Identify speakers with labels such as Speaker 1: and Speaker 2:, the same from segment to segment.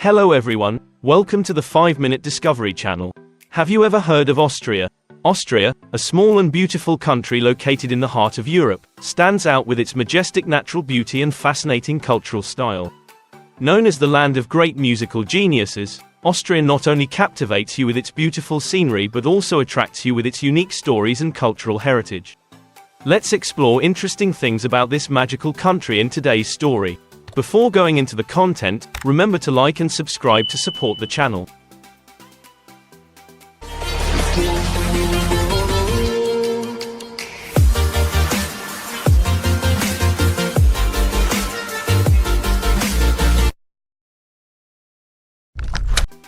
Speaker 1: Hello everyone, welcome to the 5-Minute Discovery channel. Have you ever heard of Austria? Austria, a small and beautiful country located in the heart of Europe, stands out with its majestic natural beauty and fascinating cultural style. Known as the land of great musical geniuses, Austria not only captivates you with its beautiful scenery but also attracts you with its unique stories and cultural heritage. Let's explore interesting things about this magical country in today's story. Before going into the content, remember to like and subscribe to support the channel.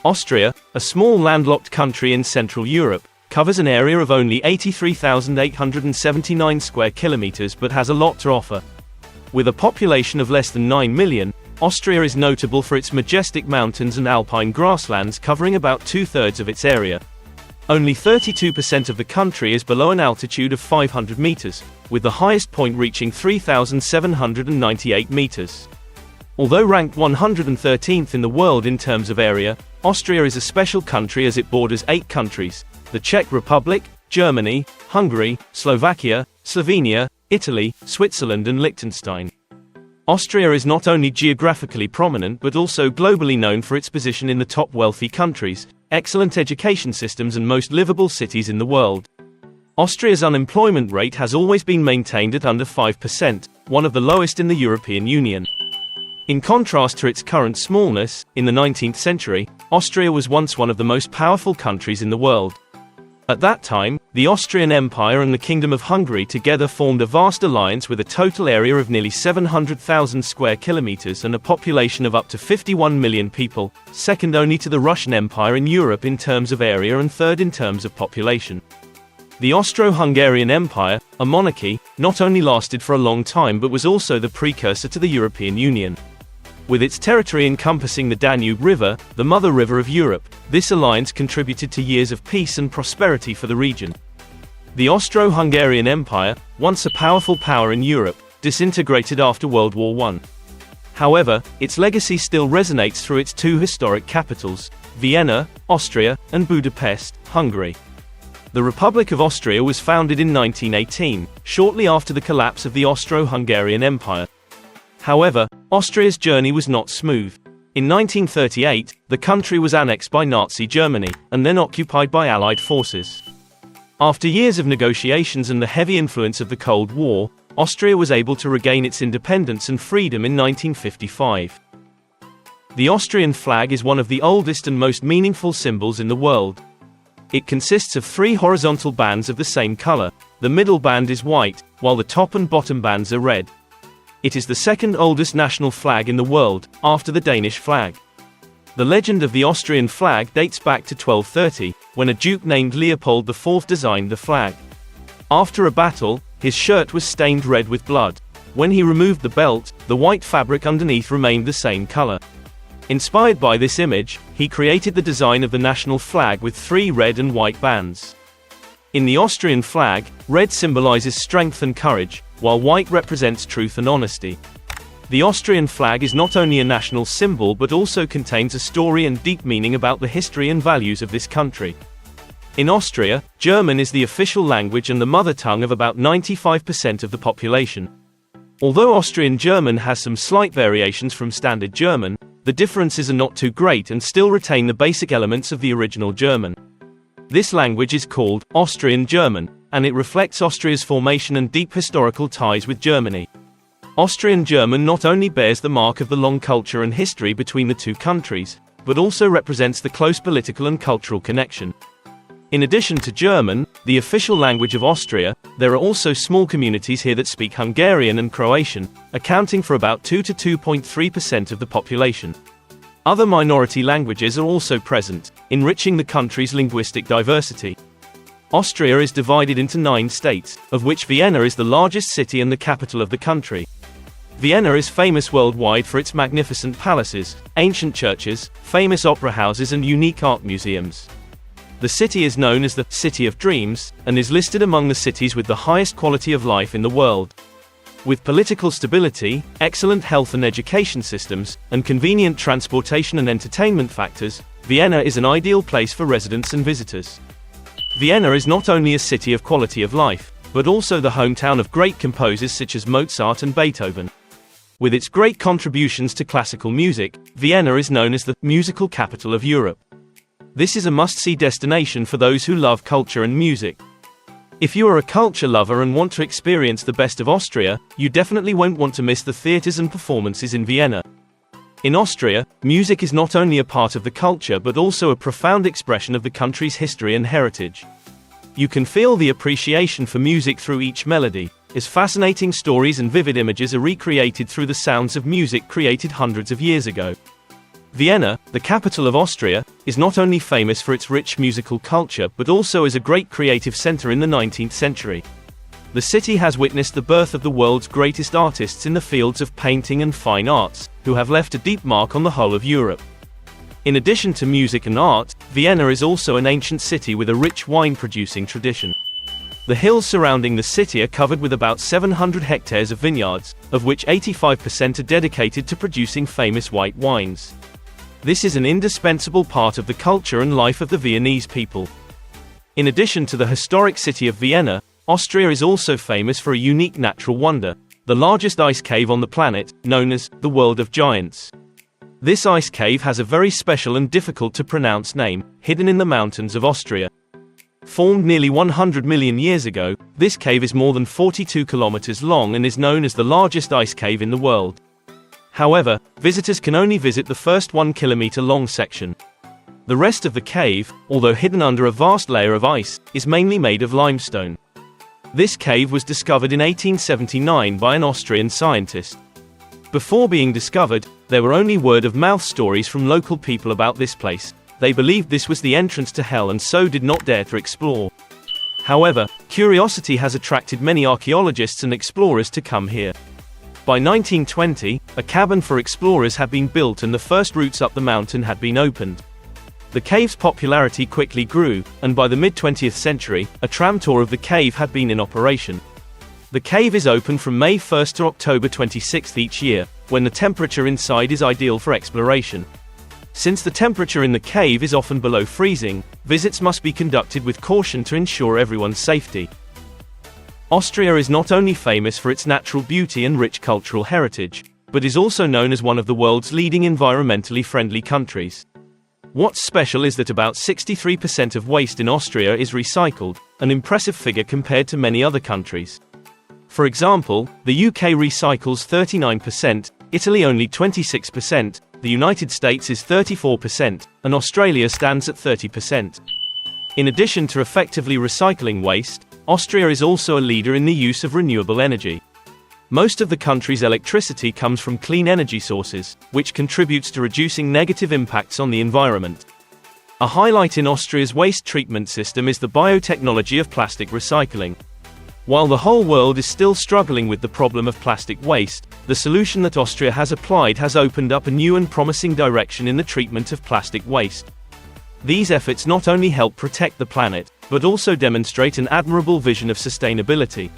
Speaker 1: Austria, a small landlocked country in Central Europe, covers an area of only 83,879 square kilometers but has a lot to offer. With a population of less than 9 million, Austria is notable for its majestic mountains and alpine grasslands covering about two-thirds of its area. Only 32% of the country is below an altitude of 500 meters, with the highest point reaching 3,798 meters. Although ranked 113th in the world in terms of area, Austria is a special country as it borders 8 countries: the Czech Republic, Germany, Hungary, Slovakia, Slovenia, Italy, Switzerland and Liechtenstein. Austria is not only geographically prominent but also globally known for its position in the top wealthy countries, excellent education systems and most livable cities in the world. Austria's unemployment rate has always been maintained at under 5%, one of the lowest in the European Union. In contrast to its current smallness, in the 19th century, Austria was once one of the most powerful countries in the world. At that time, the Austrian Empire and the Kingdom of Hungary together formed a vast alliance with a total area of nearly 700,000 square kilometers and a population of up to 51 million people, second only to the Russian Empire in Europe in terms of area and third in terms of population. The Austro-Hungarian Empire, a monarchy, not only lasted for a long time but was also the precursor to the European Union. With its territory encompassing the Danube River, the mother river of Europe, this alliance contributed to years of peace and prosperity for the region. The Austro-Hungarian Empire, once a powerful power in Europe, disintegrated after World War I. However, its legacy still resonates through its 2 historic capitals, Vienna, Austria, and Budapest, Hungary. The Republic of Austria was founded in 1918, shortly after the collapse of the Austro-Hungarian Empire. However, Austria's journey was not smooth. In 1938, the country was annexed by Nazi Germany, and then occupied by Allied forces. After years of negotiations and the heavy influence of the Cold War, Austria was able to regain its independence and freedom in 1955. The Austrian flag is one of the oldest and most meaningful symbols in the world. It consists of 3 horizontal bands of the same color. The middle band is white, while the top and bottom bands are red. It is the second oldest national flag in the world, after the Danish flag. The legend of the Austrian flag dates back to 1230, when a duke named Leopold IV designed the flag. After a battle, his shirt was stained red with blood. When he removed the belt, the white fabric underneath remained the same color. Inspired by this image, he created the design of the national flag with 3 red and white bands. In the Austrian flag, red symbolizes strength and courage, while white represents truth and honesty. The Austrian flag is not only a national symbol but also contains a story and deep meaning about the history and values of this country. In Austria, German is the official language and the mother tongue of about 95% of the population. Although Austrian German has some slight variations from Standard German, the differences are not too great and still retain the basic elements of the original German. This language is called Austrian German, and it reflects Austria's formation and deep historical ties with Germany. Austrian German not only bears the mark of the long culture and history between the 2 countries, but also represents the close political and cultural connection. In addition to German, the official language of Austria, there are also small communities here that speak Hungarian and Croatian, accounting for about 2 to 2.3% of the population. Other minority languages are also present, enriching the country's linguistic diversity. Austria is divided into 9 states, of which Vienna is the largest city and the capital of the country. Vienna is famous worldwide for its magnificent palaces, ancient churches, famous opera houses and unique art museums. The city is known as the City of Dreams, and is listed among the cities with the highest quality of life in the world. With political stability, excellent health and education systems, and convenient transportation and entertainment factors, Vienna is an ideal place for residents and visitors. Vienna is not only a city of quality of life, but also the hometown of great composers such as Mozart and Beethoven. With its great contributions to classical music, Vienna is known as the musical capital of Europe. This is a must-see destination for those who love culture and music. If you are a culture lover and want to experience the best of Austria, you definitely won't want to miss the theaters and performances in Vienna. In Austria, music is not only a part of the culture but also a profound expression of the country's history and heritage. You can feel the appreciation for music through each melody, as fascinating stories and vivid images are recreated through the sounds of music created hundreds of years ago. Vienna, the capital of Austria, is not only famous for its rich musical culture but also as a great creative center in the 19th century. The city has witnessed the birth of the world's greatest artists in the fields of painting and fine arts, who have left a deep mark on the whole of Europe. In addition to music and art, Vienna is also an ancient city with a rich wine-producing tradition. The hills surrounding the city are covered with about 700 hectares of vineyards, of which 85% are dedicated to producing famous white wines. This is an indispensable part of the culture and life of the Viennese people. In addition to the historic city of Vienna, Austria is also famous for a unique natural wonder, the largest ice cave on the planet, known as the World of Giants. This ice cave has a very special and difficult to pronounce name, hidden in the mountains of Austria. Formed nearly 100 million years ago, this cave is more than 42 kilometers long and is known as the largest ice cave in the world. However, visitors can only visit the first 1 kilometer long section. The rest of the cave, although hidden under a vast layer of ice, is mainly made of limestone. This cave was discovered in 1879 by an Austrian scientist. Before being discovered, there were only word-of-mouth stories from local people about this place. They believed this was the entrance to hell and so did not dare to explore. However, curiosity has attracted many archaeologists and explorers to come here. By 1920, a cabin for explorers had been built and the first routes up the mountain had been opened. The cave's popularity quickly grew, and by the mid-20th century, a tram tour of the cave had been in operation. The cave is open from May 1 to October 26 each year, when the temperature inside is ideal for exploration. Since the temperature in the cave is often below freezing, visits must be conducted with caution to ensure everyone's safety. Austria is not only famous for its natural beauty and rich cultural heritage, but is also known as one of the world's leading environmentally friendly countries. What's special is that about 63% of waste in Austria is recycled, an impressive figure compared to many other countries. For example, the UK recycles 39%, Italy only 26%, the United States is 34%, and Australia stands at 30%. In addition to effectively recycling waste, Austria is also a leader in the use of renewable energy. Most of the country's electricity comes from clean energy sources, which contributes to reducing negative impacts on the environment. A highlight in Austria's waste treatment system is the biotechnology of plastic recycling. While the whole world is still struggling with the problem of plastic waste, the solution that Austria has applied has opened up a new and promising direction in the treatment of plastic waste. These efforts not only help protect the planet, but also demonstrate an admirable vision of sustainability.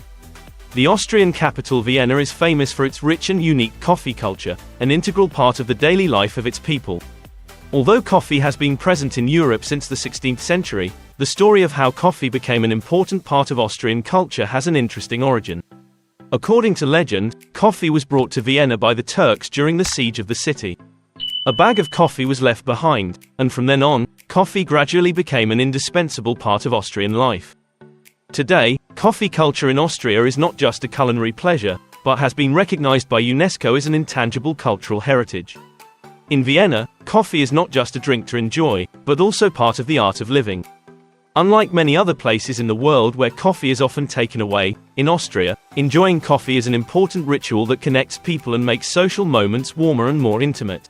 Speaker 1: The Austrian capital Vienna is famous for its rich and unique coffee culture, an integral part of the daily life of its people. Although coffee has been present in Europe since the 16th century, the story of how coffee became an important part of Austrian culture has an interesting origin. According to legend, coffee was brought to Vienna by the Turks during the siege of the city. A bag of coffee was left behind, and from then on, coffee gradually became an indispensable part of Austrian life. Today, coffee culture in Austria is not just a culinary pleasure, but has been recognized by UNESCO as an intangible cultural heritage. In Vienna, coffee is not just a drink to enjoy, but also part of the art of living. Unlike many other places in the world where coffee is often taken away, in Austria, enjoying coffee is an important ritual that connects people and makes social moments warmer and more intimate.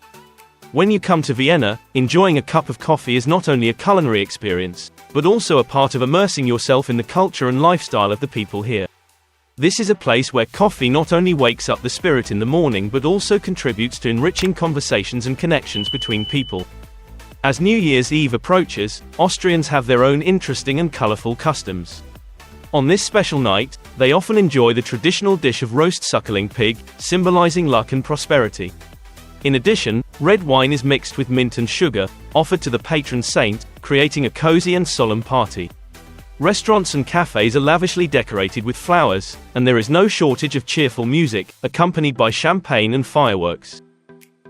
Speaker 1: When you come to Vienna, enjoying a cup of coffee is not only a culinary experience, but also a part of immersing yourself in the culture and lifestyle of the people here. This is a place where coffee not only wakes up the spirit in the morning but also contributes to enriching conversations and connections between people. As New Year's Eve approaches, Austrians have their own interesting and colorful customs. On this special night, they often enjoy the traditional dish of roast suckling pig, symbolizing luck and prosperity. In addition, red wine is mixed with mint and sugar, offered to the patron saint, creating a cozy and solemn party. Restaurants and cafes are lavishly decorated with flowers, and there is no shortage of cheerful music, accompanied by champagne and fireworks.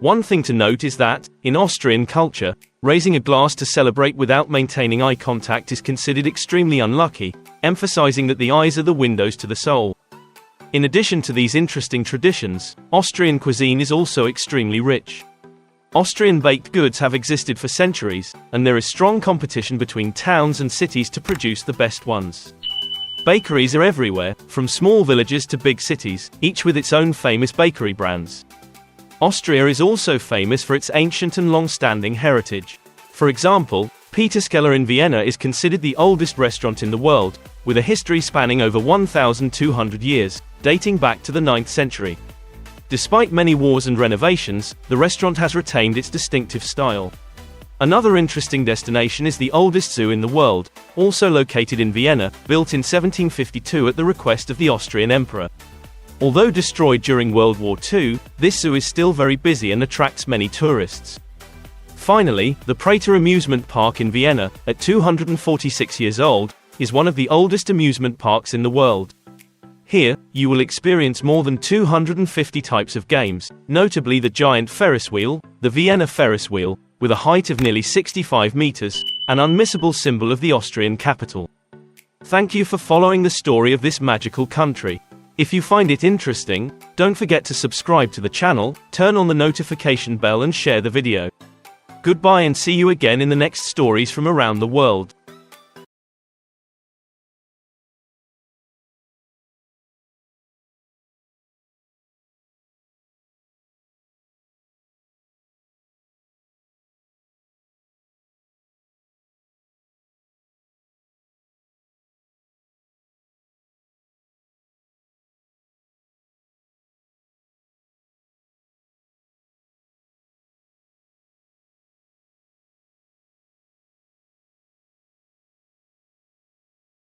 Speaker 1: One thing to note is that, in Austrian culture, raising a glass to celebrate without maintaining eye contact is considered extremely unlucky, emphasizing that the eyes are the windows to the soul. In addition to these interesting traditions, Austrian cuisine is also extremely rich. Austrian baked goods have existed for centuries, and there is strong competition between towns and cities to produce the best ones. Bakeries are everywhere, from small villages to big cities, each with its own famous bakery brands. Austria is also famous for its ancient and long-standing heritage. For example, Peterskeller in Vienna is considered the oldest restaurant in the world, with a history spanning over 1,200 years, dating back to the 9th century. Despite many wars and renovations, the restaurant has retained its distinctive style. Another interesting destination is the oldest zoo in the world, also located in Vienna, built in 1752 at the request of the Austrian emperor. Although destroyed during World War II, this zoo is still very busy and attracts many tourists. Finally, the Prater amusement park in Vienna, at 246 years old, is one of the oldest amusement parks in the world. Here, you will experience more than 250 types of games, notably the giant Ferris wheel, the Vienna Ferris wheel, with a height of nearly 65 meters, an unmissable symbol of the Austrian capital. Thank you for following the story of this magical country. If you find it interesting, don't forget to subscribe to the channel, turn on the notification bell and share the video. Goodbye and see you again in the next stories from around the world.